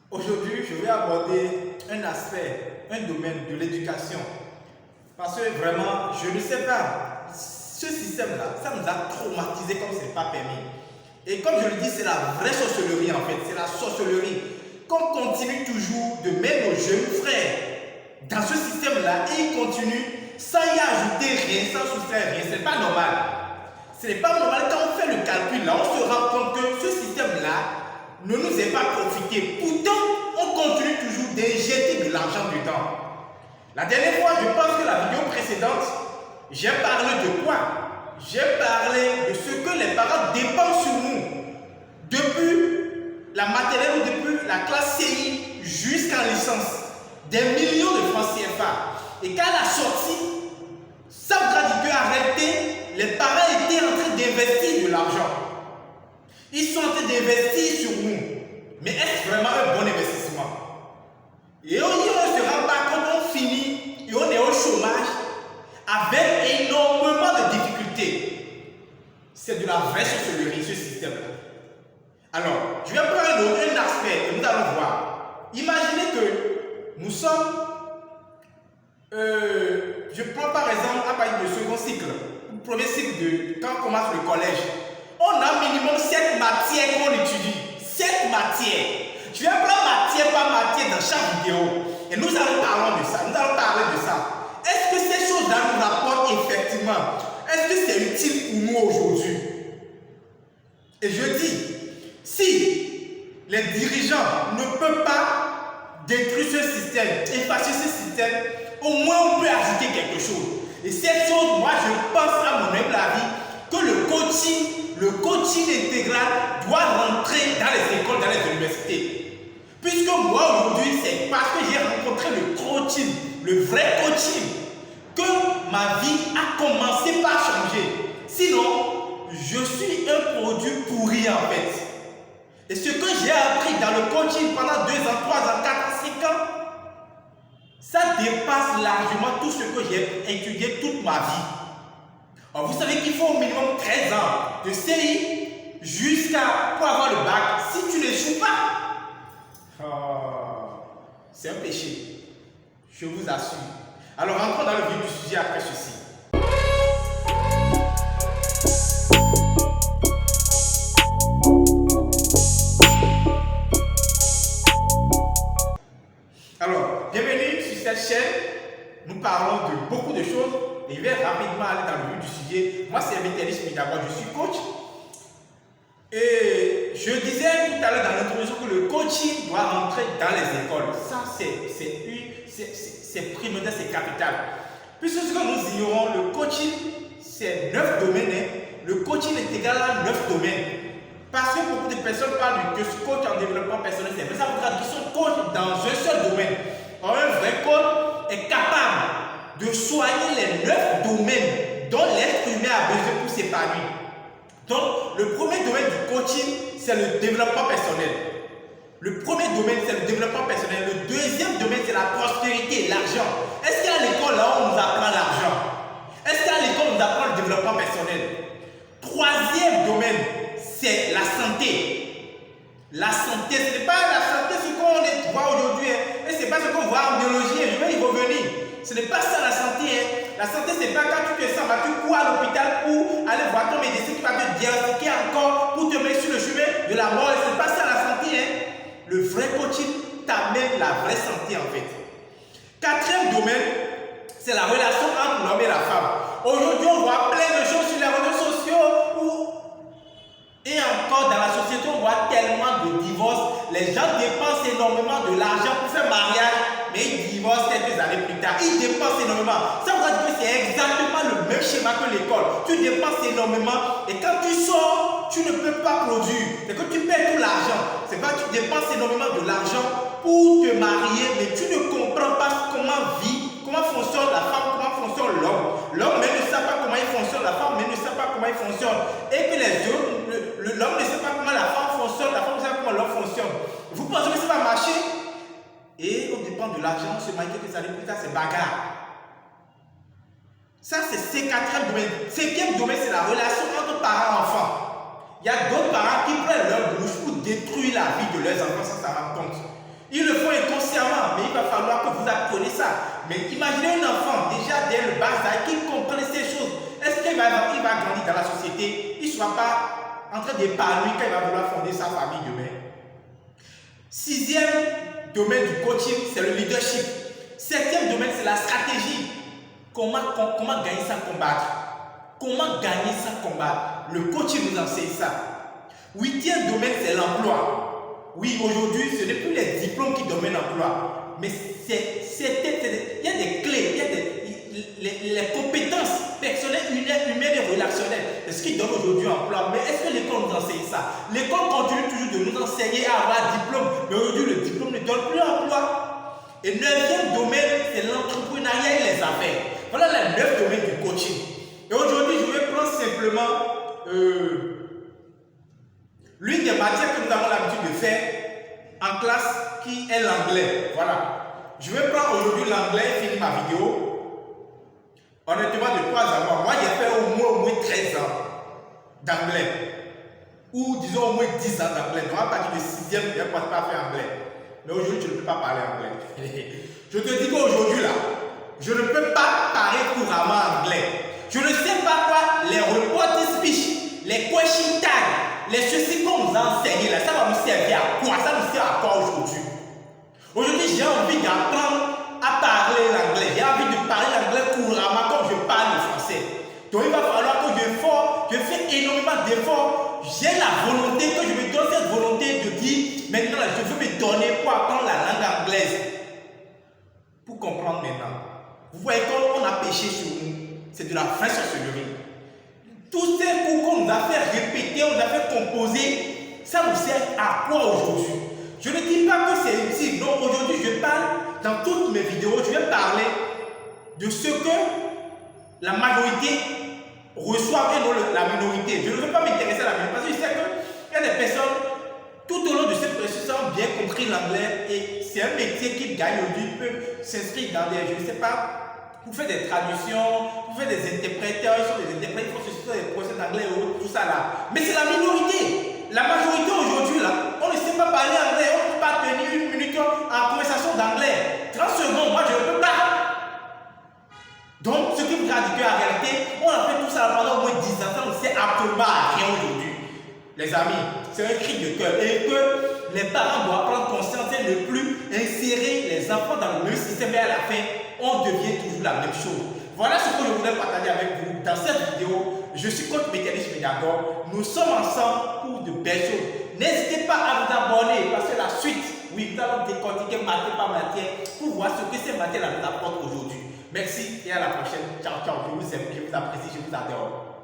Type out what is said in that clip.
Aujourd'hui, je vais aborder un aspect, un domaine de l'éducation. Parce que vraiment, je ne sais pas, ce système-là, ça nous a traumatisés comme ce n'est pas permis. Et comme je le dis, c'est la vraie sorcellerie en fait, c'est la sorcellerie. Qu'on continue toujours de mettre nos jeunes frères dans ce système-là et ils continuent sans y ajouter rien, sans soustraire rien. Ce n'est pas normal. Ce n'est pas normal quand on fait le calcul là, on se rend compte que ce système-là ne nous est pas profité. Pourtant, on continue toujours d'injecter de l'argent dedans. La dernière fois, je pense que la vidéo précédente, j'ai parlé de quoi? J'ai parlé de ce que les parents dépensent sur nous. Depuis la maternelle ou depuis la classe CI jusqu'en licence. Des millions de francs CFA. Et quand la sortie, ça voudra dire qu'arrêter, les parents étaient en train d'investir de l'argent. Ils sont en train d'investir sur nous. Mais est-ce vraiment un bon investissement? Et on ne se rend pas compte, on finit et on est au chômage avec énormément de difficultés. C'est de la vraie sorcellerie, ce système-là. Alors, je vais prendre un aspect et nous allons voir. Imaginez que nous sommes, je prends par exemple à partir du second cycle, ou premier cycle de quand on commence le collège. On a minimum 7 matières qu'on étudie. 7 matières. Je vais prendre matière par matière dans chaque vidéo. Et nous allons parler de ça. Nous allons parler de ça. Est-ce que ces choses-là nous rapportent effectivement? Est-ce que c'est utile pour nous aujourd'hui? Et je dis, si les dirigeants ne peuvent pas détruire ce système, effacer ce système, au moins on peut ajouter quelque chose. Et cette chose, moi je pense à mon humble avis, que le coaching intégral doit rentrer dans les écoles, dans les universités. Puisque moi aujourd'hui, c'est parce que j'ai rencontré le coaching, le vrai coaching, que ma vie a commencé par changer. Sinon, je suis un produit pourri en fait. Et ce que j'ai appris dans le coaching pendant 2 ans, 3 ans, 4 ans, 5 ans, ça dépasse largement tout ce que j'ai étudié toute ma vie. Alors, vous savez qu'il faut au minimum 13 ans de CI pour avoir le bac. Si tu n'échoues pas, c'est un péché. Je vous assure. Alors, rentrons dans le vif du sujet après ceci. Alors, bienvenue sur cette chaîne. Nous parlons de beaucoup de choses. Et je vais rapidement aller dans le vif du sujet. Moi, c'est Vitalis Midabord, je suis coach. Et je disais tout à l'heure dans l'introduction que le coaching doit rentrer dans les écoles. Ça, c'est primordial, c'est capital. Puisque ce que nous ignorons, le coaching, c'est 9 domaines. Le coaching intégral a 9 domaines. Parce que beaucoup de personnes parlent de coach en développement personnel. C'est vrai, ça veut dire qu'ils sont coachs dans un seul domaine. Or, un vrai coach est capable de soigner les 9 domaines dont l'être humain a besoin pour s'épanouir. Donc, le premier domaine du coaching, c'est le développement personnel. Le premier domaine, c'est le développement personnel. Le deuxième domaine, c'est la prospérité, l'argent. Est-ce qu'à l'école, là, on nous apprend l'argent? Est-ce qu'à l'école, on nous apprend le développement personnel? Troisième domaine, c'est la santé. La santé, ce n'est pas la santé ce qu'on voit aujourd'hui. Et ce n'est pas ce qu'on voit en biologie. Je vais y revenir. Ce n'est pas ça la santé. La santé, ce n'est pas quand tu te sens, tu cours à l'hôpital pour aller voir ton médecin qui va te diagnostiquer encore pour te mettre sur le chemin de la mort. Ce n'est pas ça la santé. Le vrai coaching t'amène la vraie santé en fait. Quatrième domaine, c'est la relation entre l'homme et la femme. Aujourd'hui, on voit plein de choses sur les réseaux sociaux et encore dans la société, on voit tellement de divorces. Les gens dépensent énormément de l'argent pour faire mariage, mais ils divorcent quelques années plus tard. Ils dépensent énormément. Ça veut dire que c'est exactement le même schéma que l'école. Tu dépenses énormément et quand tu sors, tu ne peux pas produire. C'est que tu perds tout l'argent. C'est pas que tu dépenses énormément de l'argent pour te marier, mais tu ne comprends pas comment vit, comment fonctionne la femme, comment fonctionne l'homme. L'homme même ne sait pas comment il fonctionne, la femme même ne sait pas comment il fonctionne. Et que les autres, l'homme ne sait pas comment la femme fonctionne, la femme ne sait pas comment l'homme fonctionne. Vous pensez que ça va marcher? Et on dépend de l'argent, on se marie quelques années plus tard, c'est bagarre. Ça, c'est ce quatrième domaine. Cinquième domaine, c'est la relation entre parents et enfants. Il y a d'autres parents qui prennent leur bouche pour détruire la vie de leurs enfants sans s'en rendre compte. falloir que vous appreniez ça. Mais imaginez un enfant déjà dès le bas âge qui comprend ces choses. Est-ce qu'il va grandir dans la société? Il ne sera pas en train d'épanouir quand il va vouloir fonder sa famille demain. Sixième domaine du coaching, c'est le leadership. Septième domaine, c'est la stratégie. Comment gagner sans combattre? Comment gagner sans combattre? Le coaching nous enseigne ça. Huitième domaine, c'est l'emploi. Oui, aujourd'hui, ce n'est plus les diplômes qui dominent l'emploi, mais il y a des clés, il y a les compétences personnelles, humaines et relationnelles. C'est ce qui donne aujourd'hui l'emploi. Mais est-ce que l'école nous enseigne ça? L'école continue toujours de nous enseigner à avoir un diplôme, mais aujourd'hui, le diplôme ne donne plus l'emploi. Et neuvième domaine, c'est l'entrepreneuriat et les affaires. Voilà les 9 domaines du coaching. Et aujourd'hui, je vais prendre simplement l'une des matières que nous avons l'habitude de faire en classe, qui est l'anglais. Voilà. Je vais prendre aujourd'hui l'anglais et finir ma vidéo. Honnêtement, de 3 à moi, j'ai fait au moins 13 ans d'anglais. Ou disons au moins 10 ans d'anglais. Donc à partir du 6e, je ne pense pas faire anglais. Mais aujourd'hui, je ne peux pas parler anglais. Je te dis qu'aujourd'hui, là, je ne peux pas parler couramment anglais. Je ne sais pas quoi, les reporting speech, les question tags, les ceci qu'on nous a enseigné là, ça va nous servir à quoi? Ça nous sert à quoi aujourd'hui? Aujourd'hui, j'ai envie d'apprendre à parler l'anglais. J'ai envie de parler l'anglais couramment comme je parle le français. Donc il va falloir que je fais énormément d'efforts. J'ai la volonté, que je me donne cette volonté de dire, maintenant je veux me donner pour apprendre la langue anglaise. Pour comprendre maintenant. Vous voyez qu'on a péché sur nous. C'est de la vraie sorcellerie. Tous ces cours qu'on nous a fait répéter, on nous a fait composer, ça nous sert à quoi aujourd'hui? Je ne dis pas que c'est utile. Donc aujourd'hui, je parle dans toutes mes vidéos, je vais parler de ce que la majorité reçoit et non la minorité. Je ne veux pas m'intéresser à la minorité parce que je sais qu'il y a des personnes tout au long de cette processus ont bien compris l'anglais et c'est un métier qui gagne aujourd'hui, peuvent s'inscrire dans des, je ne sais pas, vous faites des traductions, vous faites des interpréteurs, ils sont des interprètes, il faut se citer des procès d'anglais et autres, tout ça là. Mais c'est la minorité. La majorité aujourd'hui là, on ne sait pas parler anglais, on ne peut pas tenir une minute en conversation d'anglais. 30 secondes, moi je ne peux pas. Donc, ce qui vous a dit qu'en réalité, on a fait tout ça pendant au moins 10 ans, ça ne sert absolument à rien aujourd'hui. Les amis, c'est un cri de cœur et que les parents doivent prendre conscience et ne plus insérer les enfants dans le même système et à la fin, on devient toujours la même chose. Voilà ce que je voulais partager avec vous dans cette vidéo. Je suis coach mécanicien Mediagor. Nous sommes ensemble pour de belles choses. N'hésitez pas à vous abonner parce que la suite, oui, nous allons décortiquer matière par matière pour voir ce que ces matières nous apportent aujourd'hui. Merci et à la prochaine. Ciao, ciao. Je vous aime, je vous apprécie, je vous adore.